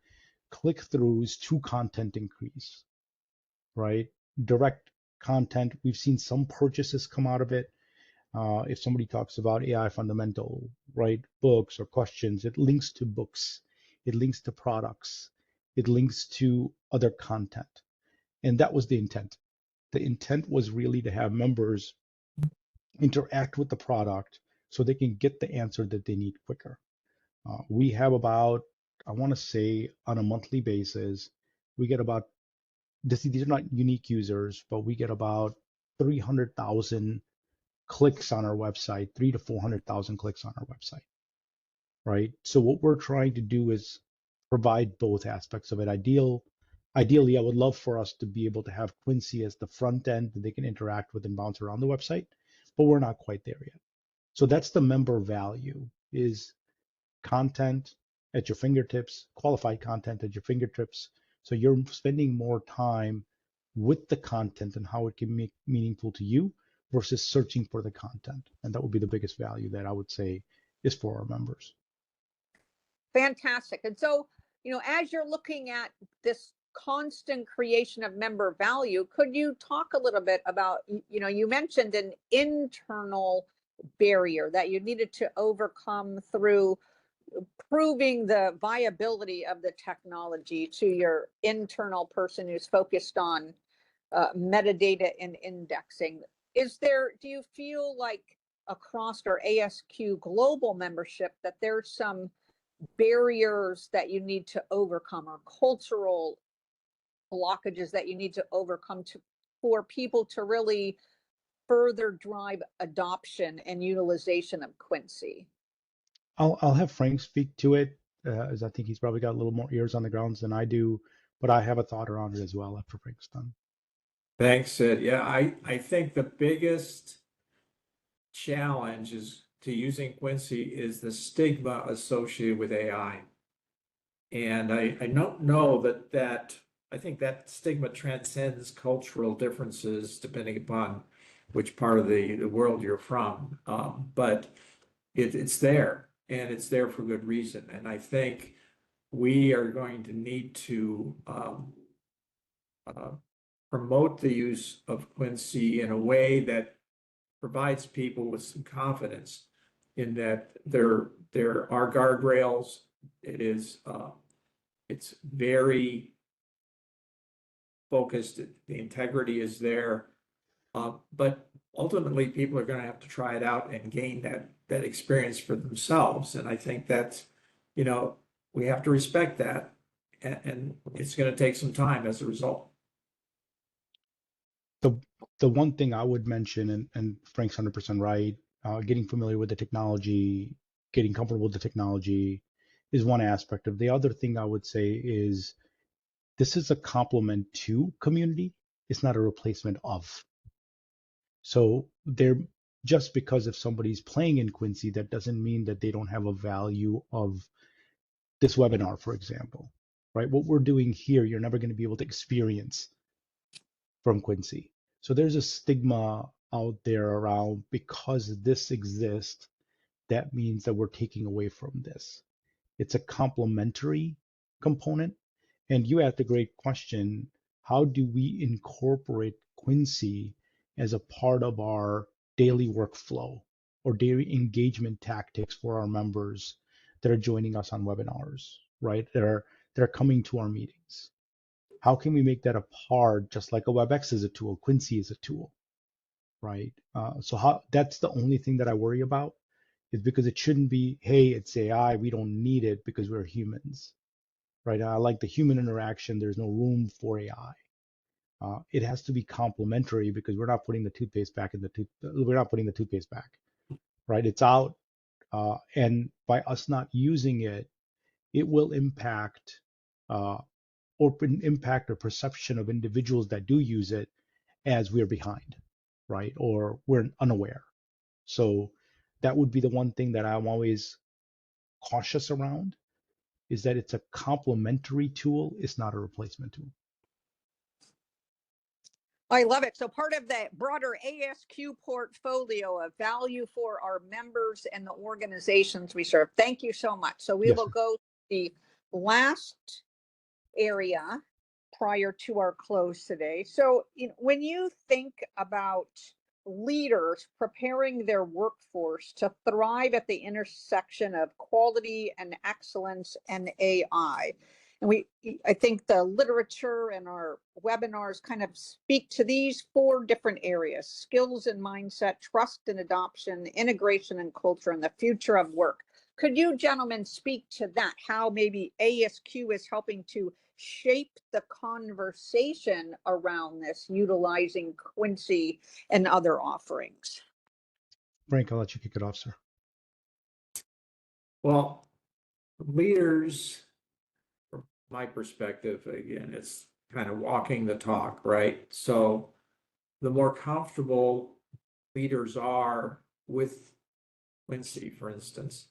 click-throughs to content increase, right? Direct content, we've seen some purchases come out of it. If somebody talks about AI fundamental, right, books or questions, it links to books, it links to products, it links to other content. And that was the intent. The intent was really to have members interact with the product so they can get the answer that they need quicker. We have about, I want to say, on a monthly basis, we get about, these are not unique users, but we get about 300,000 clicks on our website, 3 to 400,000 clicks on our website, right? So what we're trying to do is provide both aspects of it. Ideally, I would love for us to be able to have Quincy as the front end that they can interact with and bounce around the website, but we're not quite there yet. So that's the member value, is content at your fingertips, qualified content at your fingertips. So you're spending more time with the content and how it can make meaningful to you versus searching for the content. And that would be the biggest value that I would say is for our members. Fantastic. And so, as you're looking at this constant creation of member value, could you talk a little bit about, you mentioned an internal barrier that you needed to overcome through proving the viability of the technology to your internal person who's focused on metadata and indexing. Do you feel like across our ASQ global membership that there's some barriers that you need to overcome or cultural blockages that you need to overcome for people to really further drive adoption and utilization of Quincy? I'll have Frank speak to it, as I think he's probably got a little more ears on the grounds than I do, but I have a thought around it as well after Frank's done. Thanks, Sid. Yeah, I think the biggest challenge is to using Quincy is the stigma associated with AI. And I don't know that I think that stigma transcends cultural differences depending upon which part of the world you're from. But it's there, and it's there for good reason. And I think we are going to need to promote the use of Quincy in a way that provides people with some confidence in that there are guardrails. It is it's very focused. The integrity is there, but ultimately people are going to have to try it out and gain that experience for themselves. And I think that's, you know, we have to respect that, and it's going to take some time as a result. The one thing I would mention, and Frank's 100% right, getting familiar with the technology, getting comfortable with the technology is one aspect of. The other thing I would say is this is a complement to community. It's not a replacement of. So just because if somebody's playing in Quincy, that doesn't mean that they don't have a value of this webinar, for example, right? What we're doing here, you're never going to be able to experience from Quincy. So there's a stigma out there around because this exists, that means that we're taking away from this. It's a complementary component. And you asked a great question. How do we incorporate Quincy as a part of our daily workflow or daily engagement tactics for our members that are joining us on webinars, right? That are coming to our meetings. How can we make that a part, just like a WebEx is a tool, Quincy is a tool, right? So that's the only thing that I worry about, is because it shouldn't be, hey, it's AI, we don't need it because we're humans, right? I like the human interaction. There's no room for AI. It has to be complementary because we're not putting the toothpaste back in the we're not putting the toothpaste back, right? It's out, and by us not using it, it will impact impact or perception of individuals that do use it as we're behind, right? Or we're unaware. So that would be the one thing that I'm always cautious around, is that it's a complementary tool. It's not a replacement tool. I love it. So part of the broader ASQ portfolio of value for our members and the organizations we serve. Thank you so much. So we Yes, will sir. go to the last area prior to our close today. So when you think about leaders preparing their workforce to thrive at the intersection of quality and excellence and AI, and I think the literature and our webinars kind of speak to these 4 different areas: skills and mindset, trust and adoption, integration and culture, and the future of work. Could you gentlemen speak to that? How maybe ASQ is helping to shape the conversation around this, utilizing Quincy and other offerings? Frank, I'll let you kick it off, sir. Well, leaders, from my perspective, again, it's kind of walking the talk, right? So the more comfortable leaders are with Quincy, for instance,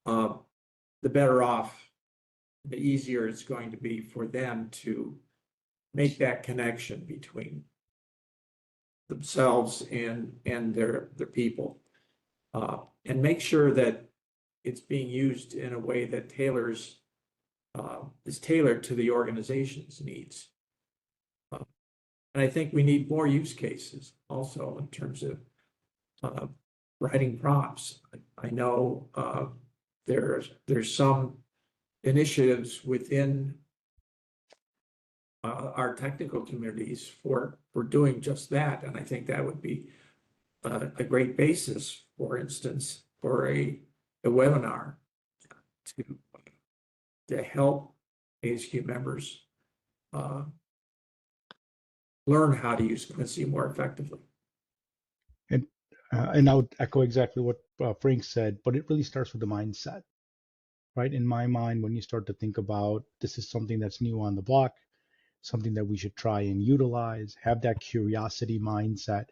the better off, the easier it's going to be for them to make that connection between themselves and their people, and make sure that it's being used in a way that is tailored to the organization's needs. And I think we need more use cases also in terms of writing prompts. I know there's some initiatives within our technical communities for doing just that, and I think that would be a great basis, for instance, for a webinar to help ASQ members learn how to use Quincy more effectively. And I would echo exactly what Frank said, but it really starts with the mindset, right? In my mind, when you start to think about this is something that's new on the block, something that we should try and utilize, have that curiosity mindset.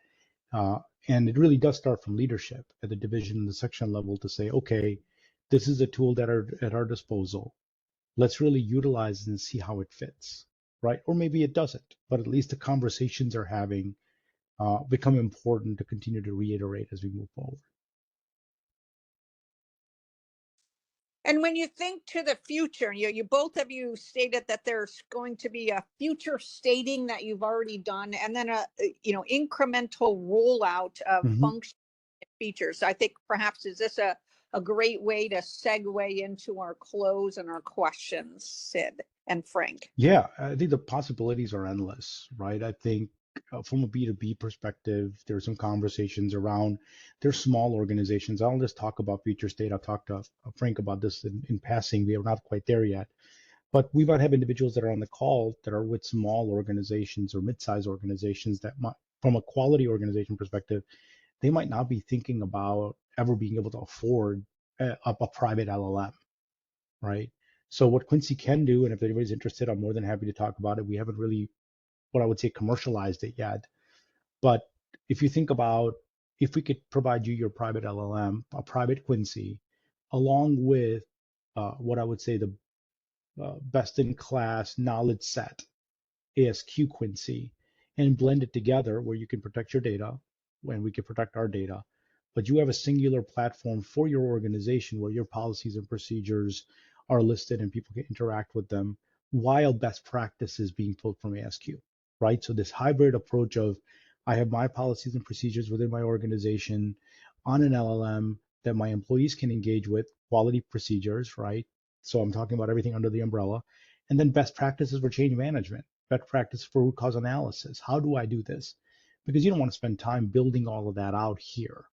And it really does start from leadership at the division and the section level to say, okay, this is a tool that are at our disposal. Let's really utilize it and see how it fits, right? Or maybe it doesn't, but at least the conversations are having become important to continue to reiterate as we move forward. And when you think to the future, you both of you stated that there's going to be a future stating that you've already done, and then a incremental rollout of function features. I think perhaps is this a great way to segue into our close and our questions, Sid and Frank? Yeah, I think the possibilities are endless, right? I think from a B2B perspective, there's some conversations around there's small organizations. I'll just talk about future state. I've talked to Frank about this in passing. We are not quite there yet. But we might have individuals that are on the call that are with small organizations or mid-sized organizations that might, from a quality organization perspective, they might not be thinking about ever being able to afford a private LLM, right? So what Quincy can do, and if anybody's interested, I'm more than happy to talk about it. We haven't really, what I would say, commercialized it yet. But if you think about if we could provide you your private LLM, a private Quincy, along with what I would say the best in class knowledge set, ASQ Quincy, and blend it together where you can protect your data when we can protect our data, but you have a singular platform for your organization where your policies and procedures are listed and people can interact with them while best practices being pulled from ASQ, right? So this hybrid approach of I have my policies and procedures within my organization on an LLM that my employees can engage with, quality procedures, right? So I'm talking about everything under the umbrella, and then best practices for change management, best practice for root cause analysis. How do I do this? Because you don't want to spend time building all of that out here,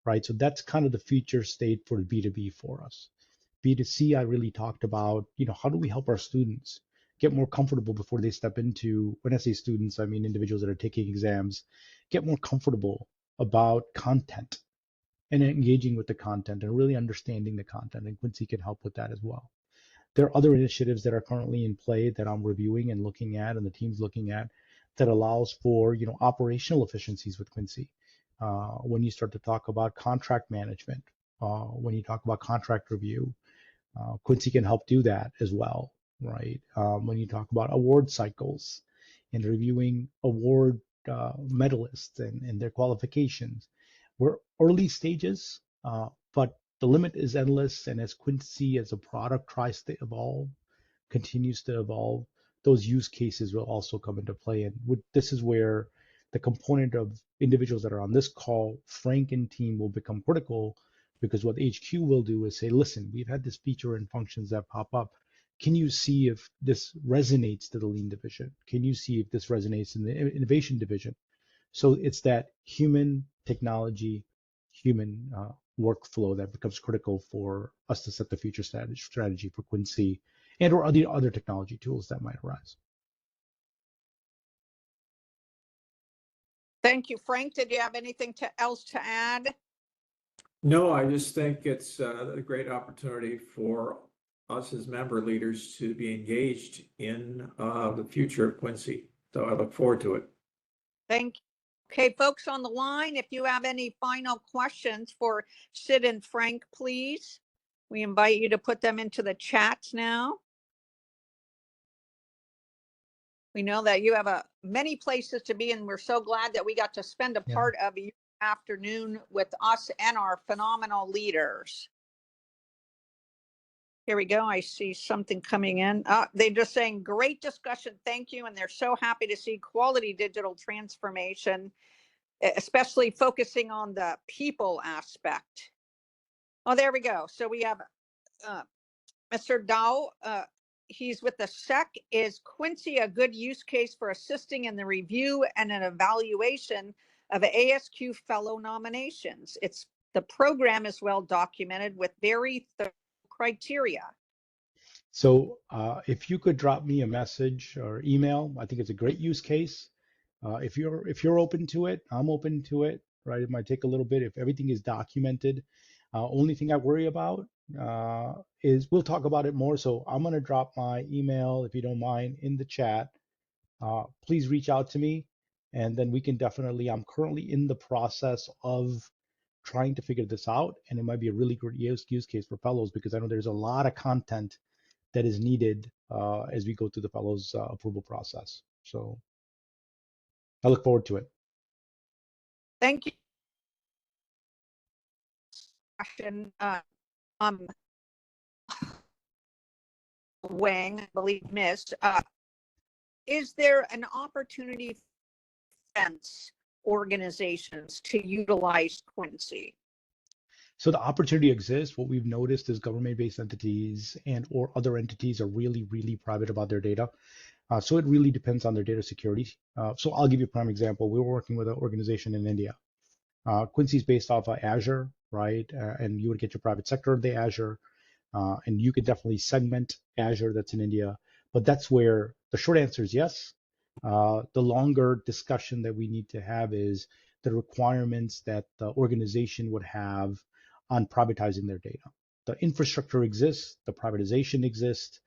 right? So that's kind of the future state for B2B for us. B2C, I really talked about, how do we help our students get more comfortable before they step into, when I say students, I mean individuals that are taking exams, get more comfortable about content and engaging with the content and really understanding the content. And Quincy can help with that as well. There are other initiatives that are currently in play that I'm reviewing and looking at, and the team's looking at, that allows for operational efficiencies with Quincy. When you start to talk about contract management, when you talk about contract review, Quincy can help do that as well, right? When you talk about award cycles and reviewing award medalists and their qualifications, we're early stages, but the limit is endless. And as Quincy as a product tries to evolve, continues to evolve, those use cases will also come into play. And this is where the component of individuals that are on this call, Frank and team, will become critical, because what HQ will do is say, listen, we've had this feature and functions that pop up. Can you see if this resonates to the lean division? Can you see if this resonates in the innovation division? So it's that human technology, human workflow that becomes critical for us to set the future strategy for Quincy and or other technology tools that might arise. Thank you, Frank. Did you have anything else to add? No, I just think it's a great opportunity for us as member leaders to be engaged in the future of Quincy. So I look forward to it. Thank you. Okay, folks on the line, if you have any final questions for Sid and Frank, please, we invite you to put them into the chats now. We know that you have many places to be, and we're so glad that we got to spend a part of your afternoon with us and our phenomenal leaders. Here we go. I see something coming in. They're just saying, great discussion. Thank you. And they're so happy to see quality digital transformation, especially focusing on the people aspect. Oh, there we go. So we have Mr. Dow. He's with the SEC. Is Quincy a good use case for assisting in the review and an evaluation of ASQ fellow nominations? The program is well documented with very thorough criteria. So if you could drop me a message or email, I think it's a great use case. If you're open to it, I'm open to it, right? It might take a little bit if everything is documented. Only thing I worry about is we'll talk about it more. So I'm going to drop my email, if you don't mind, in the chat. Please reach out to me, and then we can definitely, I'm currently in the process of trying to figure this out, and it might be a really great use case for fellows, because I know there's a lot of content that is needed as we go through the fellows approval process. So I look forward to it. Thank you. Question, Wang, I believe, missed. Is there an opportunity for organizations to utilize Quincy? So the opportunity exists. What we've noticed is government-based entities and or other entities are really, really private about their data. So it really depends on their data security. So I'll give you a prime example. We were working with an organization in India. Quincy is based off of Azure, right? And you would get your private sector of the Azure, and you could definitely segment Azure that's in India. But that's where the short answer is yes. The longer discussion that we need to have is the requirements that the organization would have on privatizing their data. The infrastructure exists, the privatization exists,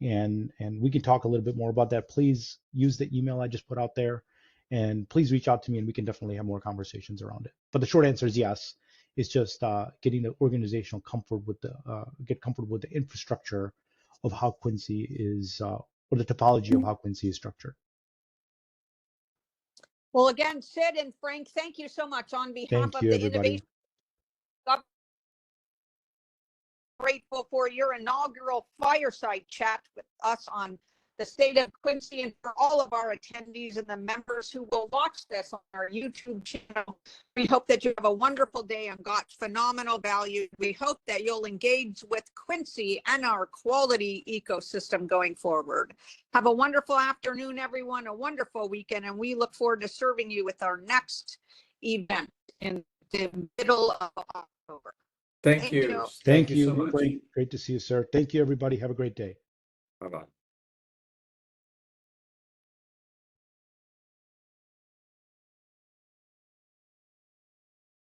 and we can talk a little bit more about that. Please use the email I just put out there, and please reach out to me, and we can definitely have more conversations around it. But the short answer is yes. It's just getting the organizational comfort with get comfortable with the infrastructure of how Quincy is, or the topology of how Quincy is structured. Well, again, Sid and Frank, thank you so much on behalf Thank of you, the everybody. Innovation. Grateful for your inaugural fireside chat with us on the state of Quincy, and for all of our attendees and the members who will watch this on our YouTube channel. We hope that you have a wonderful day and got phenomenal value. We hope that you'll engage with Quincy and our quality ecosystem going forward. Have a wonderful afternoon, everyone, a wonderful weekend, and we look forward to serving you with our next event in the middle of October. Thank you. Thank you so you, much. Frank. Great to see you, sir. Thank you, everybody. Have a great day. Bye-bye.